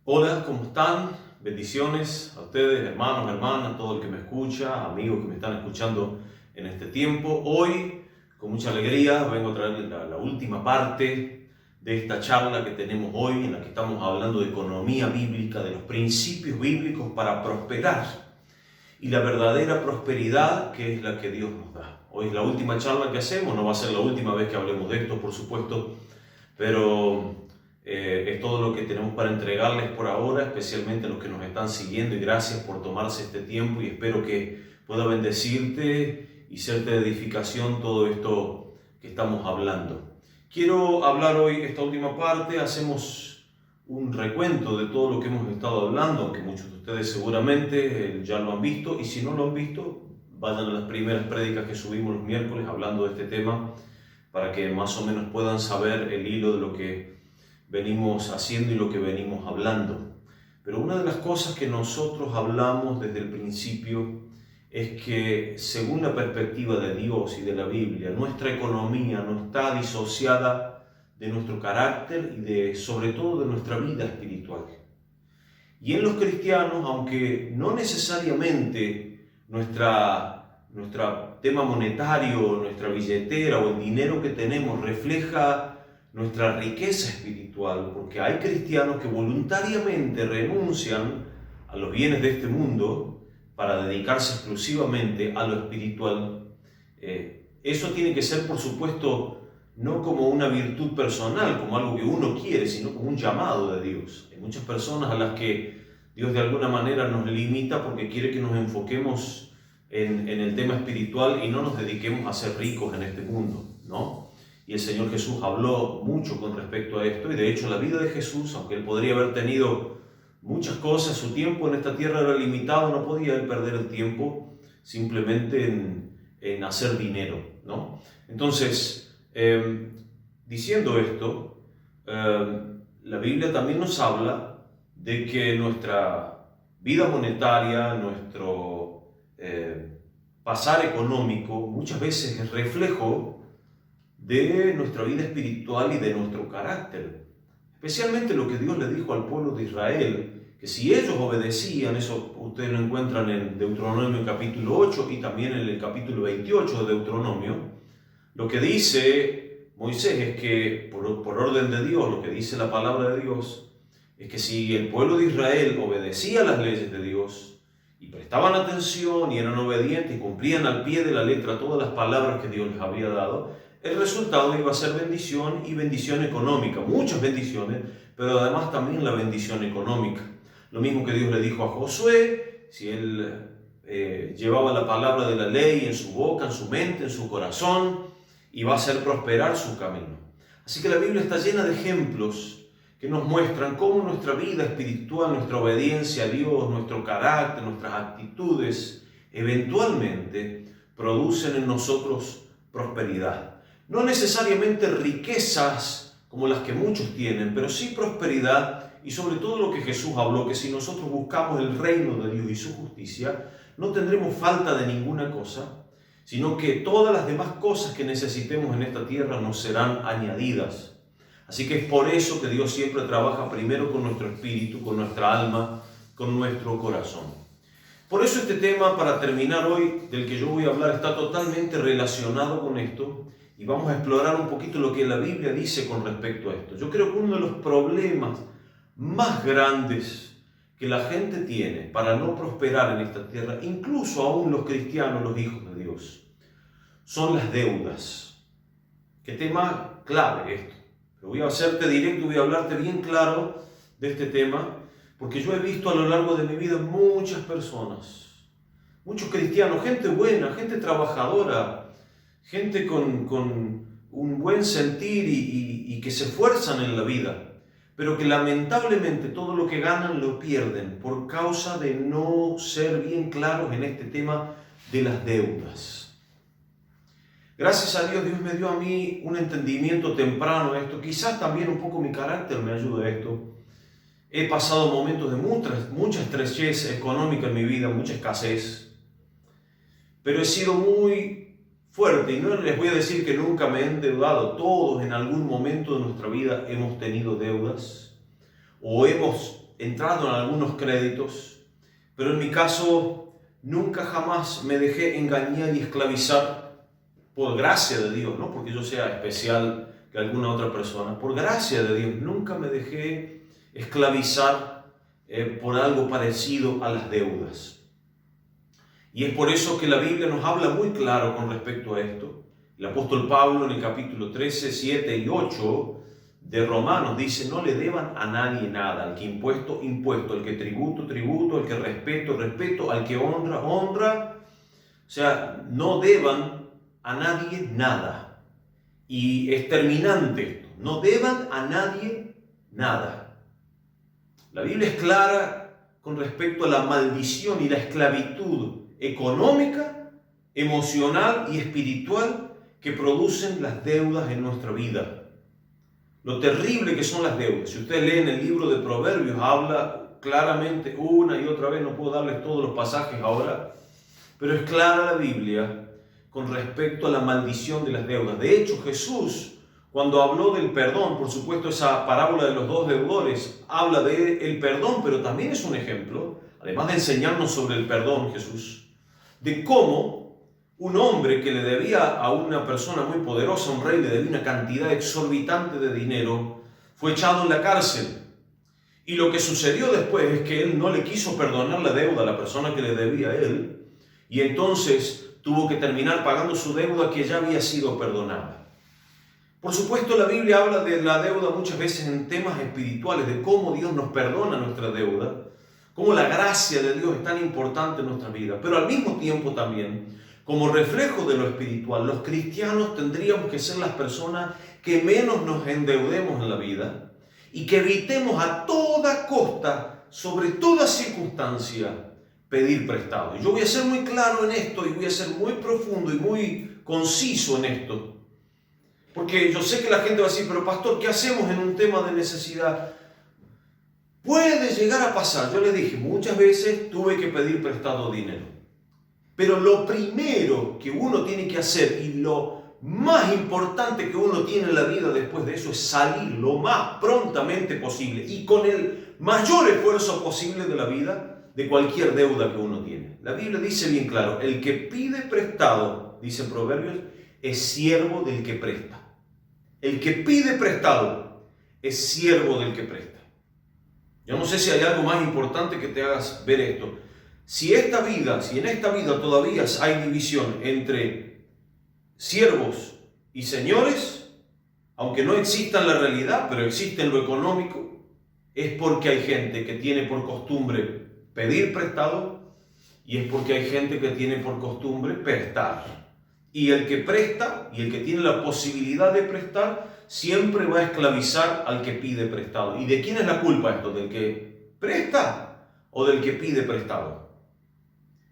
Hola, ¿cómo están? Bendiciones a ustedes, hermanos, hermanas, todo el que me escucha, amigos que me están escuchando en este tiempo. Hoy, con mucha alegría, vengo a traerles la última parte de esta charla que tenemos hoy, en la que estamos hablando de economía bíblica, de los principios bíblicos para prosperar y la verdadera prosperidad que es la que Dios nos da. Hoy es la última charla que hacemos, no va a ser la última vez que hablemos de esto, por supuesto, pero es todo lo que tenemos para entregarles por ahora, especialmente a los que nos están siguiendo, y gracias por tomarse este tiempo y espero que pueda bendecirte y serte de edificación todo esto que estamos hablando. Quiero hablar hoy, esta última parte, hacemos un recuento de todo lo que hemos estado hablando, aunque muchos de ustedes seguramente ya lo han visto, y si no lo han visto, vayan a las primeras prédicas que subimos los miércoles hablando de este tema, para que más o menos puedan saber el hilo de lo que venimos haciendo y lo que venimos hablando. Pero una de las cosas que nosotros hablamos desde el principio es que, según la perspectiva de Dios y de la Biblia, nuestra economía no está disociada de nuestro carácter y sobre todo de nuestra vida espiritual. Y en los cristianos, aunque no necesariamente nuestro tema monetario, nuestra billetera o el dinero que tenemos refleja nuestra riqueza espiritual, porque hay cristianos que voluntariamente renuncian a los bienes de este mundo para dedicarse exclusivamente a lo espiritual. Eso tiene que ser, por supuesto, no como una virtud personal, como algo que uno quiere, sino como un llamado de Dios. Hay muchas personas a las que Dios de alguna manera nos limita porque quiere que nos enfoquemos en el tema espiritual y no nos dediquemos a ser ricos en este mundo, ¿no? Y el Señor Jesús habló mucho con respecto a esto, y de hecho la vida de Jesús, aunque Él podría haber tenido muchas cosas, su tiempo en esta tierra era limitado, no podía Él perder el tiempo simplemente en hacer dinero, ¿no? Entonces, diciendo esto, la Biblia también nos habla de que nuestra vida monetaria, nuestro pasar económico, muchas veces es reflejo de nuestra vida espiritual y de nuestro carácter. Especialmente lo que Dios le dijo al pueblo de Israel, que si ellos obedecían, eso ustedes lo encuentran en Deuteronomio capítulo 8 y también en el capítulo 28 de Deuteronomio. Lo que dice Moisés es que, por orden de Dios, lo que dice la palabra de Dios, es que si el pueblo de Israel obedecía las leyes de Dios y prestaban atención y eran obedientes y cumplían al pie de la letra todas las palabras que Dios les había dado, el resultado iba a ser bendición y bendición económica, muchas bendiciones, pero además también la bendición económica. Lo mismo que Dios le dijo a Josué, si él llevaba la palabra de la ley en su boca, en su mente, en su corazón, y va a hacer prosperar su camino. Así que la Biblia está llena de ejemplos que nos muestran cómo nuestra vida espiritual, nuestra obediencia a Dios, nuestro carácter, nuestras actitudes, eventualmente producen en nosotros prosperidad. No necesariamente riquezas como las que muchos tienen, pero sí prosperidad y sobre todo lo que Jesús habló, que si nosotros buscamos el reino de Dios y su justicia, no tendremos falta de ninguna cosa, sino que todas las demás cosas que necesitemos en esta tierra nos serán añadidas. Así que es por eso que Dios siempre trabaja primero con nuestro espíritu, con nuestra alma, con nuestro corazón. Por eso este tema, para terminar hoy, del que yo voy a hablar, está totalmente relacionado con esto, y vamos a explorar un poquito lo que la Biblia dice con respecto a esto. Yo creo que uno de los problemas más grandes que la gente tiene para no prosperar en esta tierra, incluso aún los cristianos, los hijos de Dios, son las deudas. Qué tema clave esto. Pero voy a hacerte directo, voy a hablarte bien claro de este tema, porque yo he visto a lo largo de mi vida muchas personas, muchos cristianos, gente buena, gente trabajadora, gente con un buen sentir y que se esfuerzan en la vida, pero que lamentablemente todo lo que ganan lo pierden por causa de no ser bien claros en este tema de las deudas. Gracias a Dios, Dios me dio a mí un entendimiento temprano de esto. Quizás también un poco mi carácter me ayude a esto. He pasado momentos de mucha estrechez económica en mi vida, mucha escasez, pero he sido muy fuerte y no les voy a decir que nunca me he endeudado. Todos en algún momento de nuestra vida hemos tenido deudas o hemos entrado en algunos créditos, pero en mi caso nunca jamás me dejé engañar y esclavizar por gracia de Dios, no porque yo sea especial que alguna otra persona, por gracia de Dios, nunca me dejé esclavizar por algo parecido a las deudas. Y es por eso que la Biblia nos habla muy claro con respecto a esto. El apóstol Pablo en el capítulo 13, 7 y 8 de Romanos dice: no le deban a nadie nada, al que impuesto, impuesto, al que tributo, tributo, al que respeto, respeto, al que honra, honra. O sea, no deban a nadie nada. Y es terminante esto: no deban a nadie nada. La Biblia es clara con respecto a la maldición y la esclavitud económica, emocional y espiritual que producen las deudas en nuestra vida. Lo terrible que son las deudas. Si ustedes leen el libro de Proverbios, habla claramente una y otra vez, no puedo darles todos los pasajes ahora, pero es clara la Biblia con respecto a la maldición de las deudas. De hecho, Jesús, cuando habló del perdón, por supuesto esa parábola de los dos deudores habla del perdón, pero también es un ejemplo, además de enseñarnos sobre el perdón, Jesús, de cómo un hombre que le debía a una persona muy poderosa, un rey, le debía una cantidad exorbitante de dinero, fue echado en la cárcel. Y lo que sucedió después es que él no le quiso perdonar la deuda a la persona que le debía a él, y entonces tuvo que terminar pagando su deuda que ya había sido perdonada. Por supuesto, la Biblia habla de la deuda muchas veces en temas espirituales, de cómo Dios nos perdona nuestra deuda, cómo la gracia de Dios es tan importante en nuestra vida. Pero al mismo tiempo también, como reflejo de lo espiritual, los cristianos tendríamos que ser las personas que menos nos endeudemos en la vida y que evitemos a toda costa, sobre toda circunstancia, pedir prestado. Y yo voy a ser muy claro en esto y voy a ser muy profundo y muy conciso en esto. Porque yo sé que la gente va a decir: pero pastor, ¿qué hacemos en un tema de necesidad? Puede llegar a pasar. Yo le dije, muchas veces tuve que pedir prestado dinero. Pero lo primero que uno tiene que hacer y lo más importante que uno tiene en la vida después de eso es salir lo más prontamente posible y con el mayor esfuerzo posible de la vida de cualquier deuda que uno tiene. La Biblia dice bien claro: el que pide prestado, dice Proverbios, es siervo del que presta. El que pide prestado es siervo del que presta. Yo no sé si hay algo más importante que te hagas ver esto. Si en esta vida todavía hay división entre siervos y señores, aunque no exista en la realidad, pero existe en lo económico, es porque hay gente que tiene por costumbre pedir prestado y es porque hay gente que tiene por costumbre prestar. Y el que presta y el que tiene la posibilidad de prestar siempre va a esclavizar al que pide prestado. ¿Y de quién es la culpa esto? ¿Del que presta o del que pide prestado?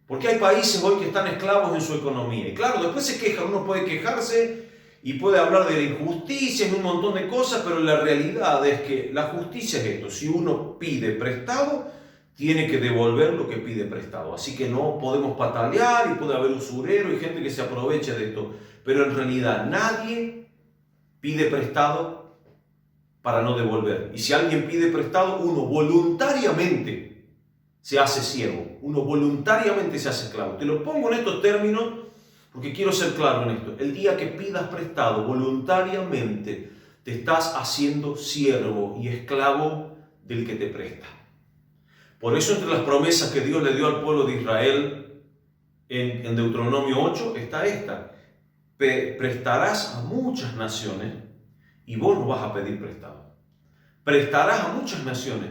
Porque hay países hoy que están esclavos en su economía. Y claro, después se queja, uno puede quejarse y puede hablar de la injusticia y un montón de cosas, pero la realidad es que la justicia es esto: si uno pide prestado, tiene que devolver lo que pide prestado. Así que no podemos patalear y puede haber usurero y gente que se aproveche de esto. Pero en realidad nadie pide prestado para no devolver. Y si alguien pide prestado, uno voluntariamente se hace siervo. Uno voluntariamente se hace esclavo. Te lo pongo en estos términos porque quiero ser claro en esto. El día que pidas prestado voluntariamente, te estás haciendo siervo y esclavo del que te presta. Por eso, entre las promesas que Dios le dio al pueblo de Israel en Deuteronomio 8 está esta: prestarás a muchas naciones y vos no vas a pedir prestado. Prestarás a muchas naciones,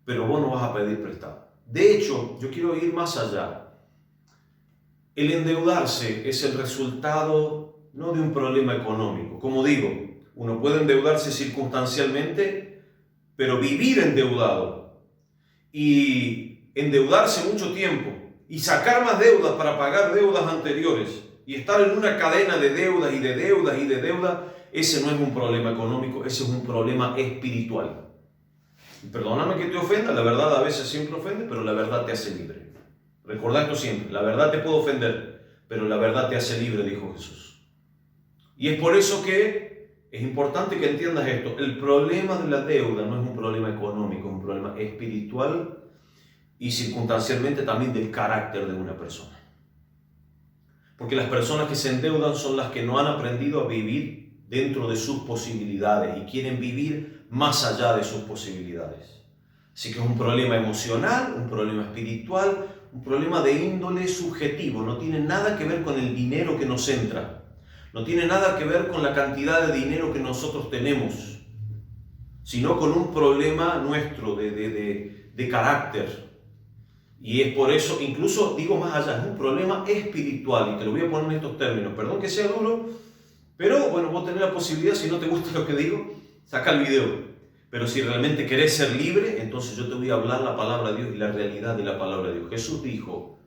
pero vos no vas a pedir prestado. De hecho, yo quiero ir más allá. El endeudarse es el resultado no de un problema económico. Como digo, uno puede endeudarse circunstancialmente, pero vivir endeudado y endeudarse mucho tiempo y sacar más deudas para pagar deudas anteriores y estar en una cadena de deudas y de deudas y de deudas, ese no es un problema económico, ese es un problema espiritual. Perdóname que te ofenda, la verdad a veces siempre ofende, pero la verdad te hace libre. Recordá esto siempre: la verdad te puede ofender, pero la verdad te hace libre, dijo Jesús. Y es por eso que es importante que entiendas esto: el problema de la deuda no es un problema económico, es un problema espiritual y circunstancialmente también del carácter de una persona. Porque las personas que se endeudan son las que no han aprendido a vivir dentro de sus posibilidades y quieren vivir más allá de sus posibilidades. Así que es un problema emocional, un problema espiritual, un problema de índole subjetivo. No tiene nada que ver con el dinero que nos entra. No tiene nada que ver con la cantidad de dinero que nosotros tenemos, sino con un problema nuestro de carácter. Y es por eso, incluso digo más allá, es un problema espiritual, y te lo voy a poner en estos términos. Perdón que sea duro, pero bueno, vos tenés la posibilidad, si no te gusta lo que digo, saca el video. Pero si realmente querés ser libre, entonces yo te voy a hablar la palabra de Dios y la realidad de la palabra de Dios. Jesús dijo,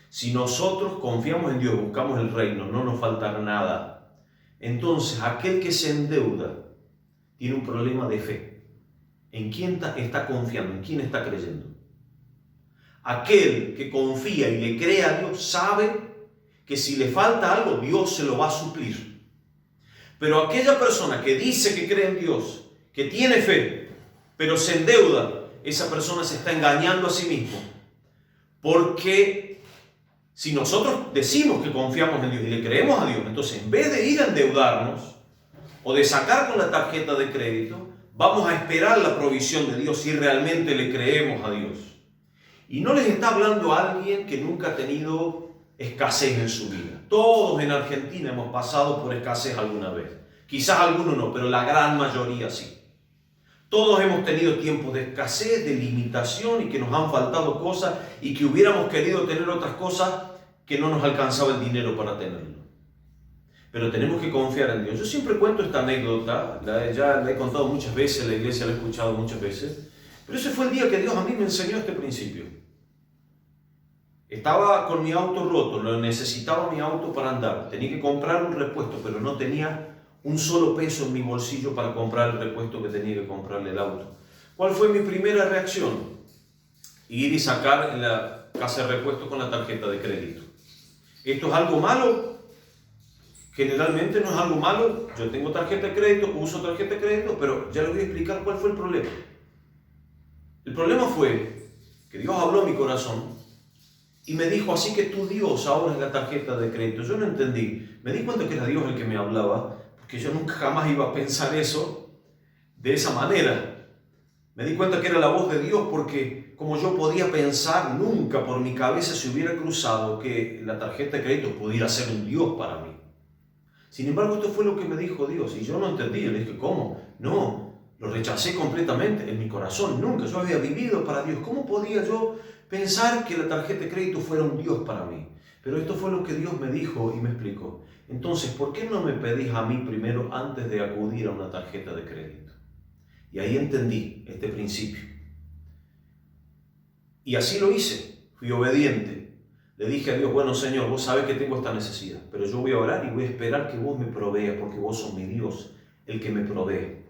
si nosotros confiamos en Dios, buscamos el reino, no nos faltará nada. Entonces, aquel que se endeuda tiene un problema de fe. ¿En quién está confiando? ¿En quién está creyendo? Aquel que confía y le cree a Dios sabe que si le falta algo, Dios se lo va a suplir. Pero aquella persona que dice que cree en Dios, que tiene fe, pero se endeuda, esa persona se está engañando a sí mismo. Porque si nosotros decimos que confiamos en Dios y le creemos a Dios, entonces en vez de ir a endeudarnos o de sacar con la tarjeta de crédito, vamos a esperar la provisión de Dios si realmente le creemos a Dios. Y no les está hablando a alguien que nunca ha tenido escasez en su vida. Todos en Argentina hemos pasado por escasez alguna vez. Quizás algunos no, pero la gran mayoría sí. Todos hemos tenido tiempos de escasez, de limitación y que nos han faltado cosas y que hubiéramos querido tener otras cosas que no nos alcanzaba el dinero para tenerlo. Pero tenemos que confiar en Dios. Yo siempre cuento esta anécdota, ya la he contado muchas veces, la iglesia la he escuchado muchas veces, pero ese fue el día que Dios a mí me enseñó este principio. Estaba con mi auto roto, necesitaba mi auto para andar, tenía que comprar un repuesto, pero no tenía un solo peso en mi bolsillo para comprar el repuesto que tenía que comprarle el auto. ¿Cuál fue mi primera reacción? Ir y sacar en la casa de repuestos con la tarjeta de crédito. ¿Esto es algo malo? Generalmente no es algo malo. Yo tengo tarjeta de crédito, uso tarjeta de crédito, pero ya les voy a explicar cuál fue el problema. El problema fue que Dios habló a mi corazón y me dijo, así que tu Dios ahora es la tarjeta de crédito. Yo no entendí. Me di cuenta que era Dios el que me hablaba, porque yo nunca jamás iba a pensar eso de esa manera. Me di cuenta que era la voz de Dios porque como yo podía pensar, nunca por mi cabeza se hubiera cruzado que la tarjeta de crédito pudiera ser un Dios para mí. Sin embargo, esto fue lo que me dijo Dios y yo no entendí. Le dije, ¿cómo? No, lo rechacé completamente en mi corazón. Nunca yo había vivido para Dios. ¿Cómo podía yo pensar que la tarjeta de crédito fuera un Dios para mí? Pero esto fue lo que Dios me dijo y me explicó. Entonces, ¿por qué no me pedís a mí primero antes de acudir a una tarjeta de crédito? Y ahí entendí este principio. Y así lo hice. Fui obediente. Le dije a Dios, bueno Señor, vos sabés que tengo esta necesidad, pero yo voy a orar y voy a esperar que vos me proveas, porque vos sos mi Dios, el que me provee.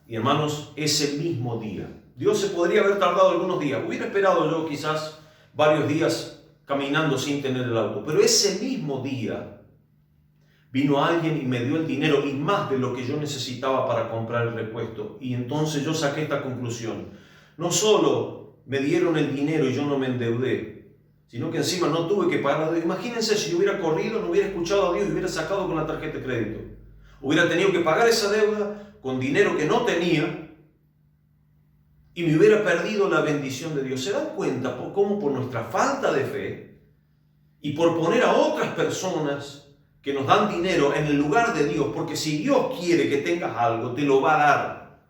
Y hermanos, ese mismo día, Dios se podría haber tardado algunos días. Hubiera esperado yo quizás varios días caminando sin tener el auto. Pero ese mismo día vino alguien y me dio el dinero y más de lo que yo necesitaba para comprar el repuesto. Y entonces yo saqué esta conclusión. No solo me dieron el dinero y yo no me endeudé, sino que encima no tuve que pagar. Imagínense si yo hubiera corrido, no hubiera escuchado a Dios y hubiera sacado con la tarjeta de crédito. Hubiera tenido que pagar esa deuda con dinero que no tenía y me hubiera perdido la bendición de Dios. ¿Se dan cuenta cómo por nuestra falta de fe y por poner a otras personas que nos dan dinero en el lugar de Dios? Porque si Dios quiere que tengas algo, te lo va a dar.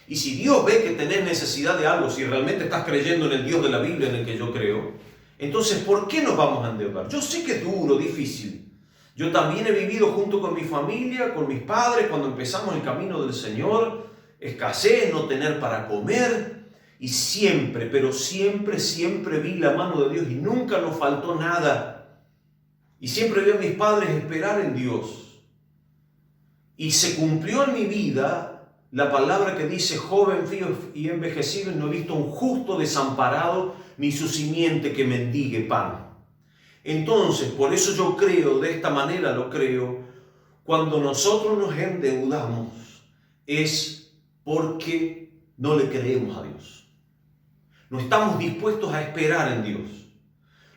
Y si Dios ve que tenés necesidad de algo, si realmente estás creyendo en el Dios de la Biblia en el que yo creo, entonces ¿por qué nos vamos a endeudar? Yo sé que es duro, difícil. Yo también he vivido junto con mi familia, con mis padres, cuando empezamos el camino del Señor, escasez, no tener para comer, y siempre, pero siempre vi la mano de Dios y nunca nos faltó nada. Y siempre vi a mis padres esperar en Dios. Y se cumplió en mi vida la palabra que dice, joven, fío y envejecido, y no he visto un justo desamparado, ni su simiente que mendigue pan. Entonces, por eso yo creo, de esta manera lo creo, cuando nosotros nos endeudamos, es porque no le creemos a Dios. No estamos dispuestos a esperar en Dios.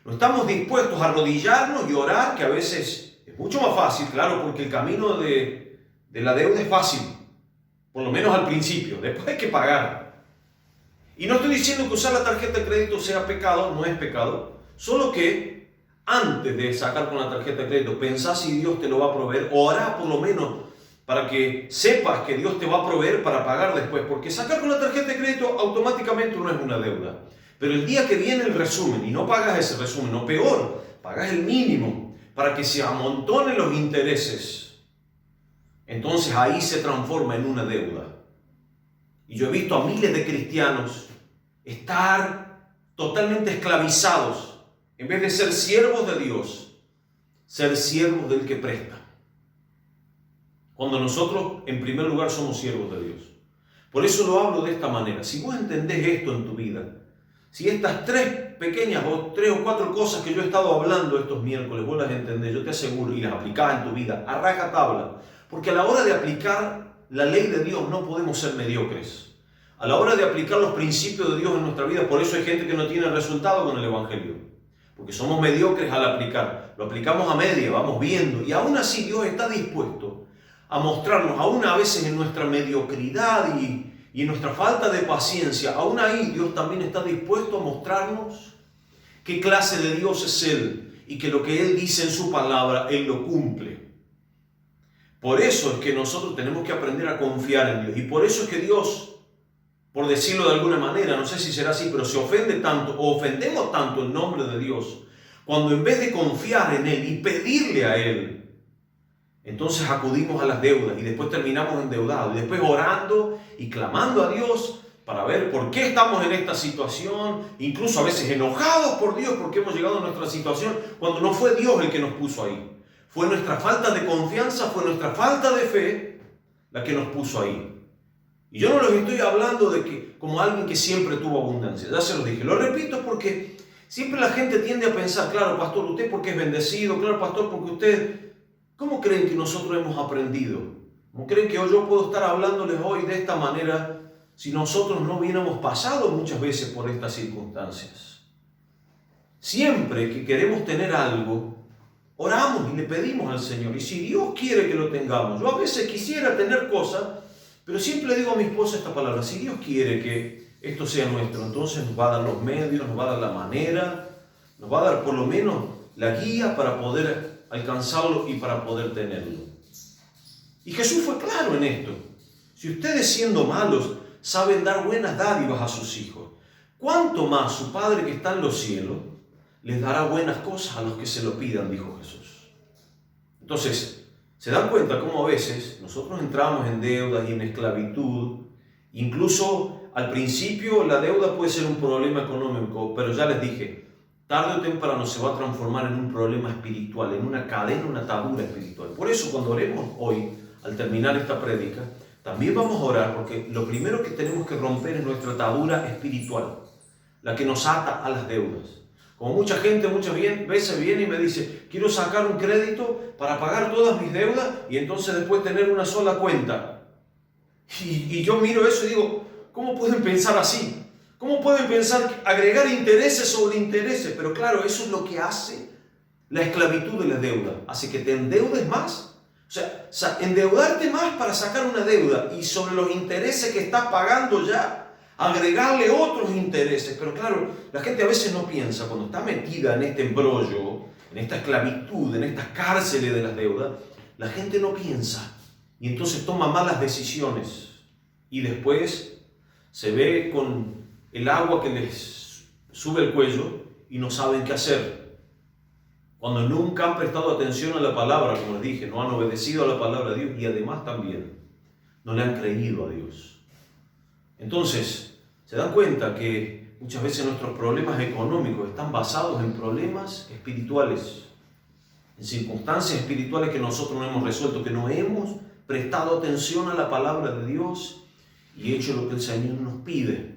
No estamos dispuestos a arrodillarnos y orar, que a veces es mucho más fácil, claro, porque el camino de la deuda es fácil, por lo menos al principio, después hay que pagar. Y no estoy diciendo que usar la tarjeta de crédito sea pecado, no es pecado, solo que antes de sacar con la tarjeta de crédito, pensá si Dios te lo va a proveer, o orá por lo menos para que sepas que Dios te va a proveer para pagar después, porque sacar con la tarjeta de crédito automáticamente no es una deuda. Pero el día que viene el resumen y no pagas ese resumen, o peor, pagas el mínimo para que se amontonen los intereses, entonces ahí se transforma en una deuda. Y yo he visto a miles de cristianos estar totalmente esclavizados, en vez de ser siervos de Dios, ser siervos del que presta. Cuando nosotros, en primer lugar, somos siervos de Dios. Por eso lo hablo de esta manera. Si vos entendés esto en tu vida, si estas tres pequeñas o 3 o 4 cosas que yo he estado hablando estos miércoles, vos las entendés, yo te aseguro, y las aplicás en tu vida, a rajatabla. Porque a la hora de aplicar la ley de Dios no podemos ser mediocres. A la hora de aplicar los principios de Dios en nuestra vida, por eso hay gente que no tiene resultado con el Evangelio. Porque somos mediocres al aplicar. Lo aplicamos a media, vamos viendo. Y aún así Dios está dispuesto a mostrarnos, aún a veces en nuestra mediocridad y en nuestra falta de paciencia, aún ahí Dios también está dispuesto a mostrarnos qué clase de Dios es Él y que lo que Él dice en su palabra, Él lo cumple. Por eso es que nosotros tenemos que aprender a confiar en Dios y por eso es que Dios, por decirlo de alguna manera, no sé si será así, pero se ofende tanto o ofendemos tanto el nombre de Dios cuando en vez de confiar en Él y pedirle a Él, entonces acudimos a las deudas y después terminamos endeudados y después orando y clamando a Dios para ver por qué estamos en esta situación, incluso a veces enojados por Dios porque hemos llegado a nuestra situación cuando no fue Dios el que nos puso ahí. Fue nuestra falta de confianza, fue nuestra falta de fe la que nos puso ahí. Y yo no les estoy hablando de que como alguien que siempre tuvo abundancia, ya se lo dije, lo repito porque siempre la gente tiende a pensar, claro pastor, usted porque es bendecido, claro pastor porque usted... ¿Cómo creen que nosotros hemos aprendido? ¿Cómo creen que yo puedo estar hablándoles hoy de esta manera si nosotros no hubiéramos pasado muchas veces por estas circunstancias? Siempre que queremos tener algo, oramos y le pedimos al Señor. Y si Dios quiere que lo tengamos, yo a veces quisiera tener cosas, pero siempre le digo a mi esposa esta palabra, si Dios quiere que esto sea nuestro, entonces nos va a dar los medios, nos va a dar la manera, nos va a dar por lo menos la guía para poder alcanzarlo y para poder tenerlo. Y Jesús fue claro en esto. Si ustedes siendo malos saben dar buenas dádivas a sus hijos, ¿cuánto más su Padre que está en los cielos les dará buenas cosas a los que se lo pidan? Dijo Jesús. Entonces, ¿se dan cuenta cómo a veces nosotros entramos en deudas y en esclavitud? Incluso al principio la deuda puede ser un problema económico, pero ya les dije, tarde o temprano se va a transformar en un problema espiritual, en una cadena, una atadura espiritual. Por eso cuando oremos hoy, al terminar esta prédica, también vamos a orar porque lo primero que tenemos que romper es nuestra atadura espiritual, la que nos ata a las deudas. Como mucha gente muchas veces viene y me dice, quiero sacar un crédito para pagar todas mis deudas y entonces después tener una sola cuenta. Y yo miro eso y digo, ¿cómo pueden pensar así? ¿Cómo pueden pensar agregar intereses sobre intereses? Pero claro, eso es lo que hace la esclavitud de la deuda. Hace que te endeudes más. O sea, endeudarte más para sacar una deuda y sobre los intereses que estás pagando ya, agregarle otros intereses. Pero claro, la gente a veces no piensa, cuando está metida en este embrollo, en esta esclavitud, en estas cárceles de las deudas, la gente no piensa y entonces toma malas decisiones y después se ve con el agua que les sube el cuello y no saben qué hacer. Cuando nunca han prestado atención a la palabra, como les dije, no han obedecido a la palabra de Dios y además también no le han creído a Dios. Entonces, se dan cuenta que muchas veces nuestros problemas económicos están basados en problemas espirituales, en circunstancias espirituales que nosotros no hemos resuelto, que no hemos prestado atención a la palabra de Dios y hecho lo que el Señor nos pide.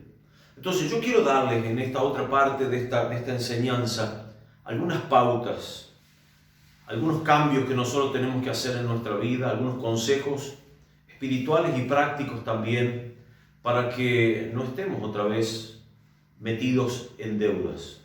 Entonces yo quiero darles en esta otra parte de esta enseñanza algunas pautas, algunos cambios que nosotros tenemos que hacer en nuestra vida, algunos consejos espirituales y prácticos también para que no estemos otra vez metidos en deudas.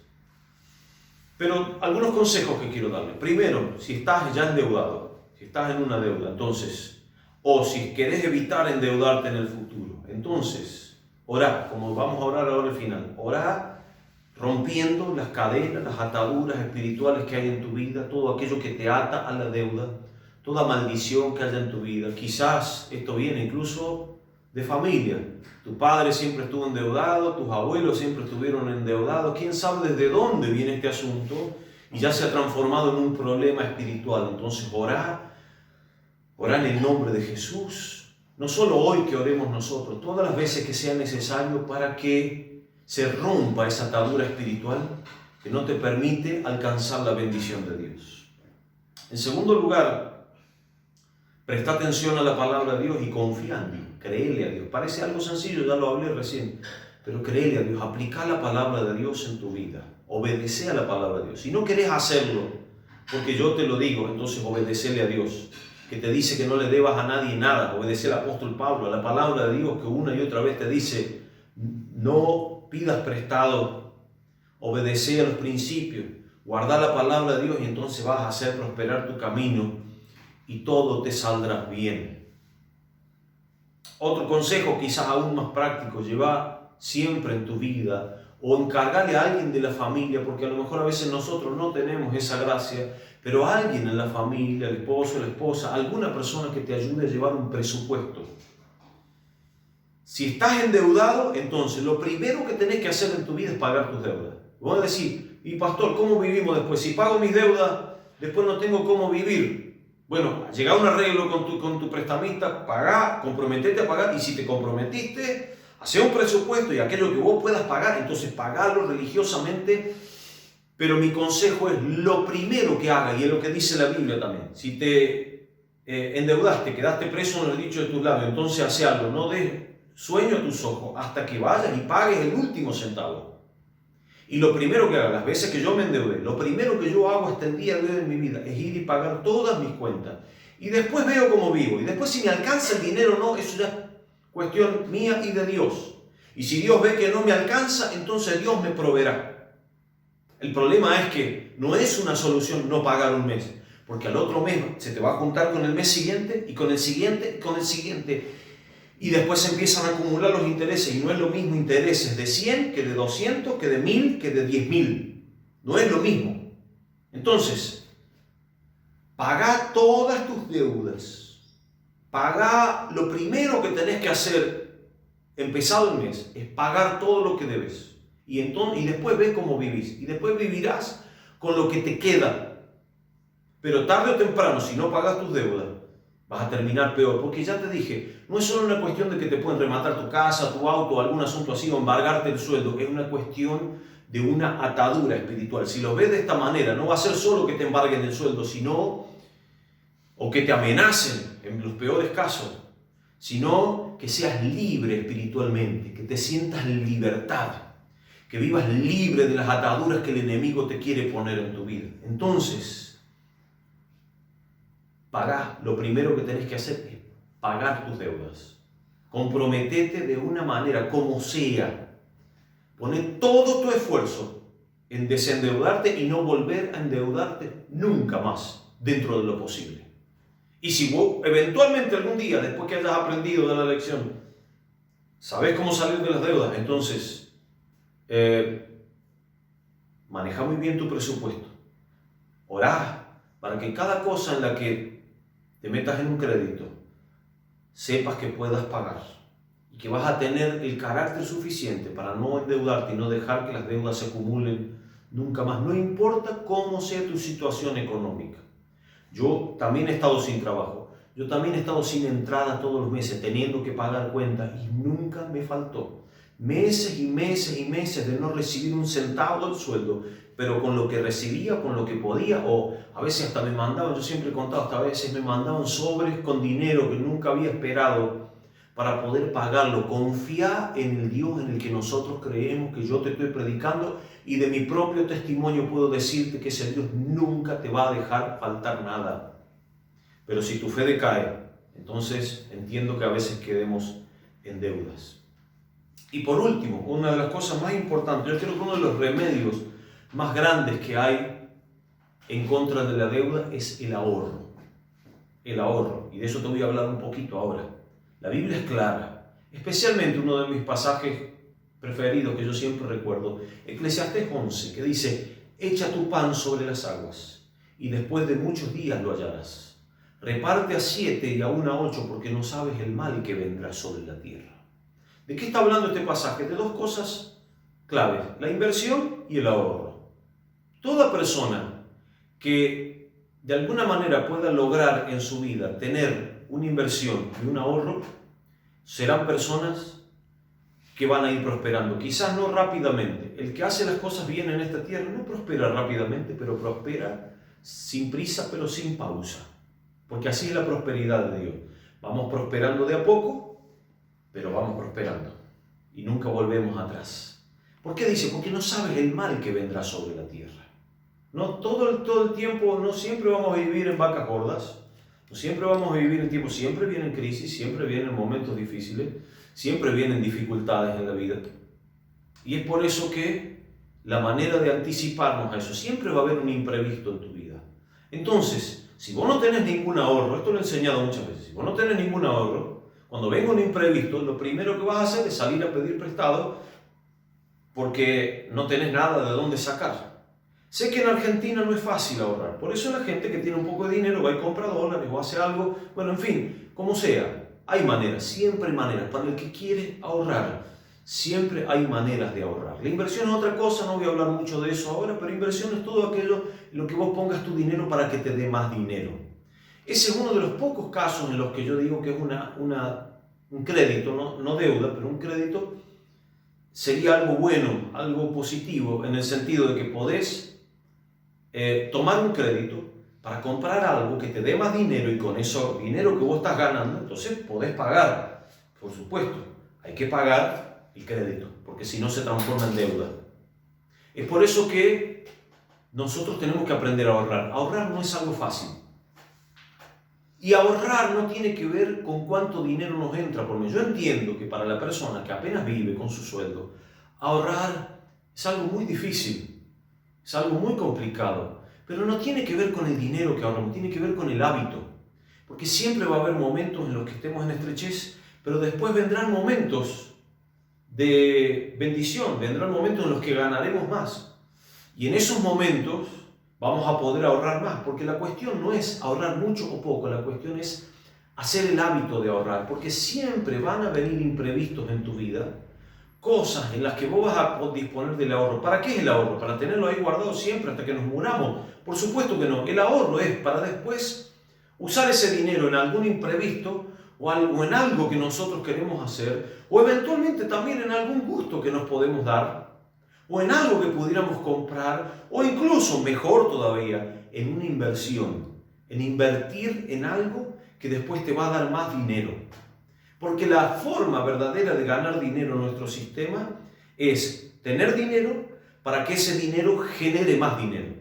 Pero algunos consejos que quiero darle. Primero, si estás ya endeudado, si estás en una deuda, entonces, o si querés evitar endeudarte en el futuro, entonces, orá, como vamos a orar ahora al final, orá rompiendo las cadenas, las ataduras espirituales que hay en tu vida, todo aquello que te ata a la deuda, toda maldición que haya en tu vida. Quizás esto viene incluso de familia. Tu padre siempre estuvo endeudado, tus abuelos siempre estuvieron endeudados. ¿Quién sabe desde dónde viene este asunto? Y ya se ha transformado en un problema espiritual. Entonces orá en el nombre de Jesús. No solo hoy que oremos nosotros, todas las veces que sea necesario para que se rompa esa atadura espiritual que no te permite alcanzar la bendición de Dios. En segundo lugar, presta atención a la palabra de Dios y confía en Dios. Créele a Dios. Parece algo sencillo, ya lo hablé recién, pero créele a Dios. Aplica la palabra de Dios en tu vida. Obedece a la palabra de Dios. Si no querés hacerlo, porque yo te lo digo, entonces obedecele a Dios, que te dice que no le debas a nadie nada. Obedece al apóstol Pablo, a la palabra de Dios que una y otra vez te dice, no pidas prestado, obedece a los principios, guarda la palabra de Dios y entonces vas a hacer prosperar tu camino y todo te saldrá bien. Otro consejo quizás aún más práctico, lleva siempre en tu vida o encargale a alguien de la familia, porque a lo mejor a veces nosotros no tenemos esa gracia, pero alguien en la familia, el esposo, la esposa, alguna persona que te ayude a llevar un presupuesto. Si estás endeudado, entonces lo primero que tenés que hacer en tu vida es pagar tus deudas. Vos vas a decir, y pastor, ¿cómo vivimos después? Si pago mis deudas, después no tengo cómo vivir. Bueno, llega a un arreglo con tu prestamista, pagá, comprometete a pagar, y si te comprometiste, hacé un presupuesto y aquello que vos puedas pagar, entonces pagalo religiosamente. Pero mi consejo es lo primero que hagas, y es lo que dice la Biblia también. Si te endeudaste, quedaste preso en el dicho de tus labios, entonces hace algo, no des sueño a tus ojos hasta que vayas y pagues el último centavo. Y lo primero que hago, las veces que yo me endeudé, lo primero que yo hago hasta el día de hoy en mi vida es ir y pagar todas mis cuentas. Y después veo cómo vivo. Y después si me alcanza el dinero o no, eso ya es cuestión mía y de Dios. Y si Dios ve que no me alcanza, entonces Dios me proveerá. El problema es que no es una solución no pagar un mes, porque al otro mes se te va a juntar con el mes siguiente y con el siguiente y con el siguiente. Y después se empiezan a acumular los intereses, y no es lo mismo intereses de 100 que de 200, que de 1000, que de 10.000. No es lo mismo. Entonces, pagá todas tus deudas. Pagá, lo primero que tenés que hacer, empezado el mes, es pagar todo lo que debes. Y después ves cómo vivís. Y después vivirás con lo que te queda. Pero tarde o temprano, si no pagas tus deudas, vas a terminar peor, porque ya te dije, no es solo una cuestión de que te pueden rematar tu casa, tu auto o algún asunto así o embargarte el sueldo, es una cuestión de una atadura espiritual. Si lo ves de esta manera, no va a ser solo que te embarguen el sueldo, sino, o que te amenacen en los peores casos, sino que seas libre espiritualmente, que te sientas en libertad, que vivas libre de las ataduras que el enemigo te quiere poner en tu vida. Entonces, pagá, lo primero que tenés que hacer es pagar tus deudas. Comprometete de una manera, como sea. Poné todo tu esfuerzo en desendeudarte y no volver a endeudarte nunca más dentro de lo posible. Y si vos eventualmente algún día, después que hayas aprendido de la lección, sabés cómo salir de las deudas, entonces maneja muy bien tu presupuesto. Orá para que cada cosa en la que te metas en un crédito, sepas que puedas pagar y que vas a tener el carácter suficiente para no endeudarte y no dejar que las deudas se acumulen nunca más, no importa cómo sea tu situación económica. Yo también he estado sin trabajo, yo también he estado sin entrada todos los meses, teniendo que pagar cuentas, y nunca me faltó. Meses y meses y meses de no recibir un centavo del sueldo, pero con lo que recibía, con lo que podía, o a veces hasta me mandaban, yo siempre he contado, hasta a veces me mandaban sobres con dinero que nunca había esperado para poder pagarlo. Confía en el Dios en el que nosotros creemos, que yo te estoy predicando, y de mi propio testimonio puedo decirte que ese Dios nunca te va a dejar faltar nada. Pero si tu fe decae, entonces entiendo que a veces quedemos en deudas. Y por último, una de las cosas más importantes, yo creo que uno de los remedios más grandes que hay en contra de la deuda es el ahorro. El ahorro. Y de eso te voy a hablar un poquito ahora. La Biblia es clara. Especialmente uno de mis pasajes preferidos que yo siempre recuerdo, Eclesiastés 11, que dice: echa tu pan sobre las aguas y después de muchos días lo hallarás. Reparte a 7 y aún a 8 porque no sabes el mal que vendrá sobre la tierra. ¿De qué está hablando este pasaje? De dos cosas claves: la inversión y el ahorro. Toda persona que de alguna manera pueda lograr en su vida tener una inversión y un ahorro, serán personas que van a ir prosperando. Quizás no rápidamente. El que hace las cosas bien en esta tierra no prospera rápidamente, pero prospera sin prisa, pero sin pausa. Porque así es la prosperidad de Dios. Vamos prosperando de a poco, pero vamos prosperando. Y nunca volvemos atrás. ¿Por qué dice? Porque no sabes el mal que vendrá sobre la tierra. No todo el tiempo, no siempre vamos a vivir en vacas gordas. No siempre vamos a vivir en tiempos, siempre vienen crisis, siempre vienen momentos difíciles, siempre vienen dificultades en la vida. Y es por eso que la manera de anticiparnos a eso, siempre va a haber un imprevisto en tu vida. Entonces, si vos no tenés ningún ahorro, esto lo he enseñado muchas veces, si vos no tenés ningún ahorro, cuando venga un imprevisto, lo primero que vas a hacer es salir a pedir prestado porque no tenés nada de dónde sacar. Sé que en Argentina no es fácil ahorrar, por eso la gente que tiene un poco de dinero va y compra dólares o hace algo, bueno, en fin, como sea, hay maneras, siempre hay maneras. Para el que quiere ahorrar, siempre hay maneras de ahorrar. La inversión es otra cosa, no voy a hablar mucho de eso ahora, pero inversión es todo aquello en lo que vos pongas tu dinero para que te dé más dinero. Ese es uno de los pocos casos en los que yo digo que es un crédito, no deuda, pero un crédito sería algo bueno, algo positivo, en el sentido de que podés tomar un crédito para comprar algo que te dé más dinero y con eso dinero que vos estás ganando, entonces podés pagar. Por supuesto, hay que pagar el crédito, porque si no se transforma en deuda. Es por eso que nosotros tenemos que aprender a ahorrar. Ahorrar no es algo fácil. Y ahorrar no tiene que ver con cuánto dinero nos entra por mes. Yo entiendo que para la persona que apenas vive con su sueldo, ahorrar es algo muy difícil. Es algo muy complicado, pero no tiene que ver con el dinero que ahorramos, tiene que ver con el hábito. Porque siempre va a haber momentos en los que estemos en estrechez, pero después vendrán momentos de bendición, vendrán momentos en los que ganaremos más. Y en esos momentos vamos a poder ahorrar más, porque la cuestión no es ahorrar mucho o poco, la cuestión es hacer el hábito de ahorrar, porque siempre van a venir imprevistos en tu vida, cosas en las que vos vas a disponer del ahorro. ¿Para qué es el ahorro? ¿Para tenerlo ahí guardado siempre hasta que nos muramos? Por supuesto que no. El ahorro es para después usar ese dinero en algún imprevisto o en algo que nosotros queremos hacer, o eventualmente también en algún gusto que nos podemos dar, o en algo que pudiéramos comprar, o incluso, mejor todavía, en una inversión, en invertir en algo que después te va a dar más dinero. Porque la forma verdadera de ganar dinero en nuestro sistema es tener dinero para que ese dinero genere más dinero.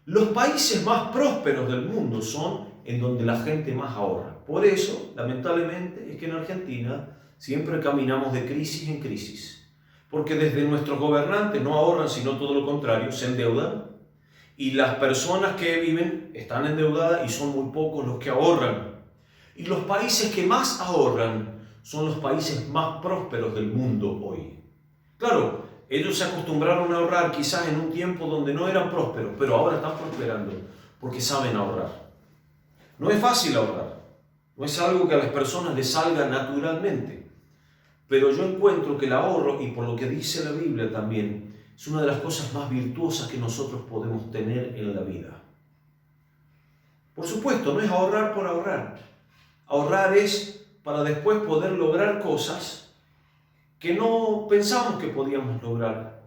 Los países más prósperos del mundo son en donde la gente más ahorra. Por eso, lamentablemente, es que en Argentina siempre caminamos de crisis en crisis. Porque desde nuestros gobernantes no ahorran, sino todo lo contrario, se endeudan. Y las personas que viven están endeudadas y son muy pocos los que ahorran. Y los países que más ahorran son los países más prósperos del mundo hoy. Claro, ellos se acostumbraron a ahorrar quizás en un tiempo donde no eran prósperos, pero ahora están prosperando porque saben ahorrar. No es fácil ahorrar, no es algo que a las personas les salga naturalmente, pero yo encuentro que el ahorro, y por lo que dice la Biblia también, es una de las cosas más virtuosas que nosotros podemos tener en la vida. Por supuesto, no es ahorrar por ahorrar. Ahorrar es para después poder lograr cosas que no pensamos que podíamos lograr.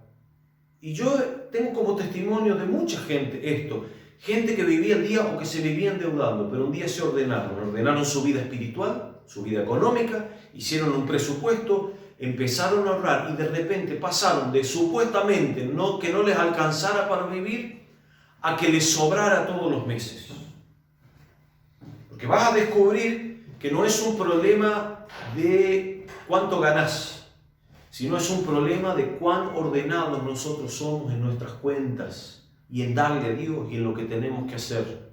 Y yo tengo como testimonio de mucha gente esto, gente que vivía el día o que se vivía endeudando, pero un día se ordenaron su vida espiritual, su vida económica, hicieron un presupuesto, empezaron a ahorrar y de repente pasaron de supuestamente que no les alcanzara para vivir a que les sobrara todos los meses. Porque vas a descubrir que no es un problema de cuánto ganás, sino es un problema de cuán ordenados nosotros somos en nuestras cuentas y en darle a Dios y en lo que tenemos que hacer.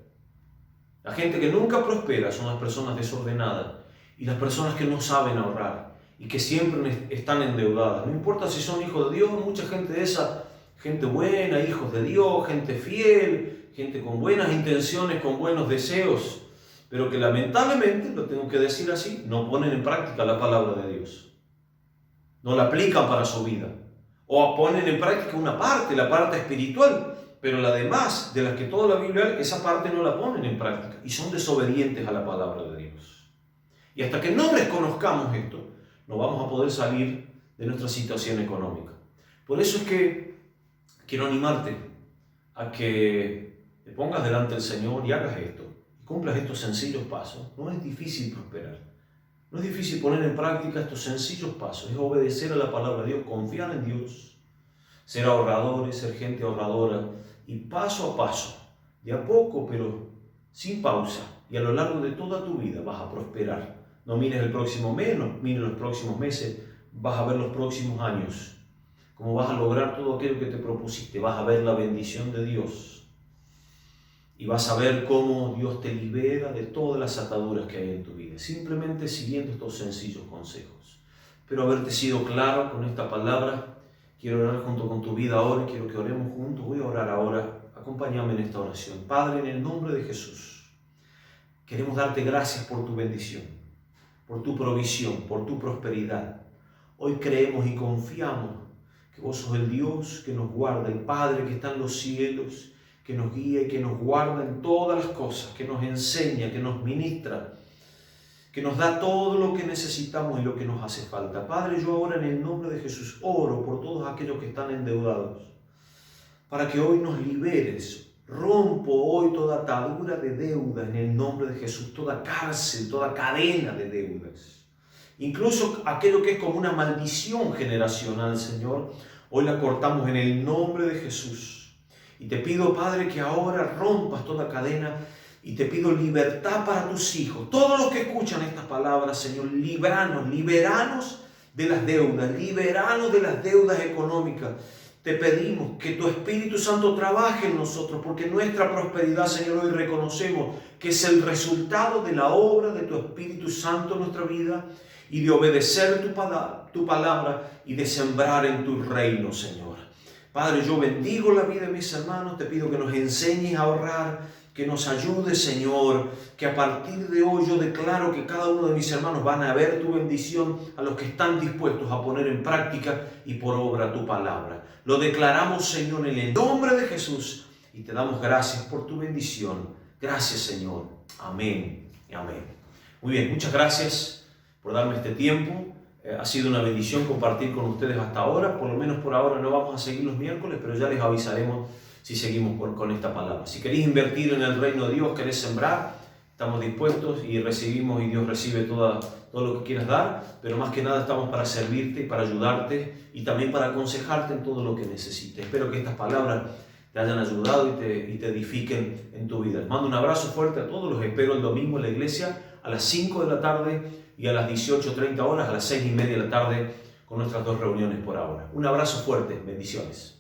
La gente que nunca prospera son las personas desordenadas y las personas que no saben ahorrar y que siempre están endeudadas. No importa si son hijos de Dios, mucha gente de esa, gente buena, hijos de Dios, gente fiel, gente con buenas intenciones, con buenos deseos, pero que lamentablemente, lo tengo que decir así, no ponen en práctica la palabra de Dios. No la aplican para su vida. O ponen en práctica una parte, la parte espiritual, pero la demás, de las que toda la Biblia, esa parte no la ponen en práctica y son desobedientes a la palabra de Dios. Y hasta que no reconozcamos esto, no vamos a poder salir de nuestra situación económica. Por eso es que quiero animarte a que te pongas delante del Señor y hagas esto. Cumplas estos sencillos pasos. No es difícil prosperar. No es difícil poner en práctica estos sencillos pasos. Es obedecer a la palabra de Dios, confiar en Dios, ser ahorradores, ser gente ahorradora. Y paso a paso, de a poco, pero sin pausa. Y a lo largo de toda tu vida vas a prosperar. No mires el próximo mes, no mires los próximos meses. Vas a ver los próximos años. Cómo vas a lograr todo aquello que te propusiste. Vas a ver la bendición de Dios. Y vas a ver cómo Dios te libera de todas las ataduras que hay en tu vida, simplemente siguiendo estos sencillos consejos. Espero haberte sido claro con esta palabra. Quiero orar junto con tu vida ahora, quiero que oremos juntos. Voy a orar ahora. Acompáñame en esta oración. Padre, en el nombre de Jesús, queremos darte gracias por tu bendición, por tu provisión, por tu prosperidad. Hoy creemos y confiamos que vos sos el Dios que nos guarda, el Padre que está en los cielos, que nos guía y que nos guarda en todas las cosas, que nos enseña, que nos ministra, que nos da todo lo que necesitamos y lo que nos hace falta. Padre, yo ahora en el nombre de Jesús oro por todos aquellos que están endeudados, para que hoy nos liberes. Rompo hoy toda atadura de deuda en el nombre de Jesús, toda cárcel, toda cadena de deudas. Incluso aquello que es como una maldición generacional, Señor, hoy la cortamos en el nombre de Jesús. Y te pido, Padre, que ahora rompas toda cadena y te pido libertad para tus hijos. Todos los que escuchan estas palabras, Señor, liberanos de las deudas, liberanos de las deudas económicas. Te pedimos que tu Espíritu Santo trabaje en nosotros, porque nuestra prosperidad, Señor, hoy reconocemos que es el resultado de la obra de tu Espíritu Santo en nuestra vida y de obedecer tu palabra y de sembrar en tu reino, Señor. Padre, yo bendigo la vida de mis hermanos, te pido que nos enseñes a ahorrar, que nos ayudes, Señor, que a partir de hoy yo declaro que cada uno de mis hermanos van a ver tu bendición a los que están dispuestos a poner en práctica y por obra tu palabra. Lo declaramos, Señor, en el nombre de Jesús y te damos gracias por tu bendición. Gracias, Señor. Amén y amén. Muy bien, muchas gracias por darme este tiempo. Ha sido una bendición compartir con ustedes hasta ahora. Por lo menos por ahora no vamos a seguir los miércoles, pero ya les avisaremos si seguimos con esta palabra. Si queréis invertir en el reino de Dios, querés sembrar, estamos dispuestos y recibimos y Dios recibe todo lo que quieras dar, pero más que nada estamos para servirte, para ayudarte y también para aconsejarte en todo lo que necesites. Espero que estas palabras te hayan ayudado y te edifiquen en tu vida. Les mando un abrazo fuerte a todos, los espero el domingo en la iglesia a las 5 de la tarde y a las 18:30 horas, a las 6:30 de la tarde, con nuestras 2 reuniones por ahora. Un abrazo fuerte, bendiciones.